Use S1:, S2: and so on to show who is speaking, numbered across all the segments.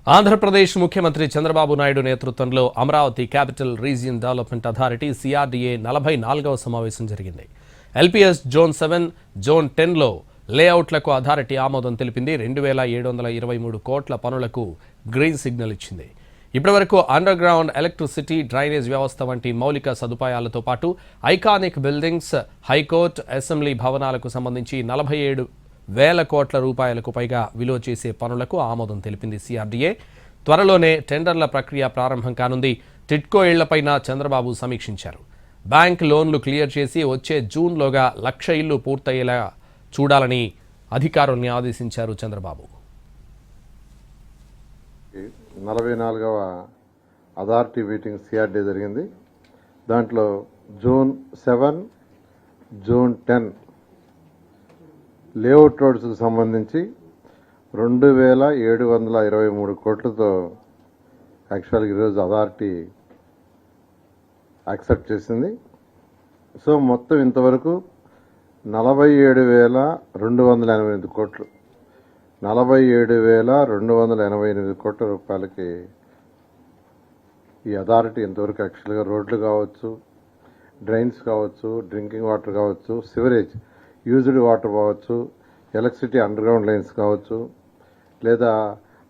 S1: ఆంధ్రప్రదేశ్ ముఖ్యమంత్రి చంద్రబాబు నాయుడు నేతృత్వంలో Amaravati capital region development authority CRDA 44వ సమావేశం జరిగింది. ఎల్పీఎస్ జోన్ 7, జోన్ 10లో లేఅవుట్లకు అథారిటీ ఆమోదం తెలిపింది. 2723 కోట్ల పనులకు గ్రీన్ సిగ్నల్ ఇచ్చింది. ఇప్పటివరకు అండర్ గ్రౌండ్ ఎలక్ట్రిసిటీ, డ్రైనేజ్ వ్యవస్థ వంటి మౌలిక సదుపాయాలతో పాటు ఐకానిక్ బిల్డింగ్స్, హైకోర్టు, అసెంబ్లీ భవనాలకు సంబంధించి 47,000 కోట్ల రూపాయలకు పైగా విలువ చేసే పనులకు ఆమోదం తెలిపింది సిఆర్డీఏ. త్వరలోనే టెండర్ల ప్రక్రియ ప్రారంభం కానుంది. టిడ్కో ఇళ్లపైన చంద్రబాబు సమీక్షించారు. బ్యాంక్ లోన్లు క్లియర్ చేసి వచ్చే జూన్లోగా 1,00,000 ఇళ్లు పూర్తయ్యేలా చూడాలని అధికారుల్ని ఆదేశించారు చంద్రబాబు.
S2: 44వ అథారిటీ మీటింగ్ సిఆర్డీఏ జరిగింది. దాంట్లో జోన్ 7, జోన్ 10 లేఅవుట్ రోడ్స్కు సంబంధించి 2,723 కోట్లతో యాక్చువల్గా ఈరోజు అథారిటీ యాక్సెప్ట్ చేసింది. సో మొత్తం ఇంతవరకు 47,288 కోట్లు, 47,288 కోట్ల రూపాయలకి ఈ అథారిటీ ఇంతవరకు యాక్చువల్గా రోడ్లు కావచ్చు, డ్రైన్స్ కావచ్చు, డ్రింకింగ్ వాటర్ కావచ్చు, సివరేజ్ యూజ్డ్ వాటర్ కావచ్చు, ఎలక్ట్రిసిటీ అండర్ గ్రౌండ్ లైన్స్ కావచ్చు, లేదా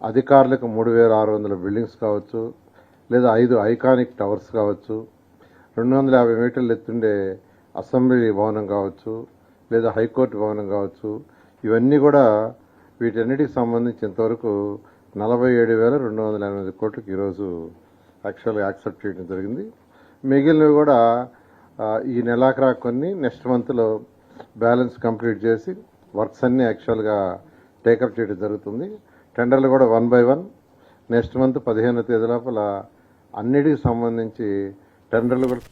S2: అధికారులకు 3,600 బిల్డింగ్స్ కావచ్చు, లేదా 5 ఐకానిక్ టవర్స్ కావచ్చు, 250 మీటర్లు ఎత్తుండే అసెంబ్లీ భవనం కావచ్చు, లేదా హైకోర్టు భవనం కావచ్చు. ఇవన్నీ కూడా వీటన్నిటికి సంబంధించి ఇంతవరకు 47,288 కోట్లకి ఈరోజు యాక్చువల్గా యాక్సెప్ట్ చేయడం జరిగింది. మిగిలినవి కూడా ఈ నెలాఖరా కొన్ని నెక్స్ట్ మంత్లో బ్యాలెన్స్ కంప్లీట్ చేసి వర్క్స్ అన్నీ యాక్చువల్గా టేకప్ చేయడం జరుగుతుంది. టెండర్లు కూడా 1 by 1 నెక్స్ట్ మంత్ 15వ తేదీ లోపల అన్నిటికి సంబంధించి టెండర్లు కూడా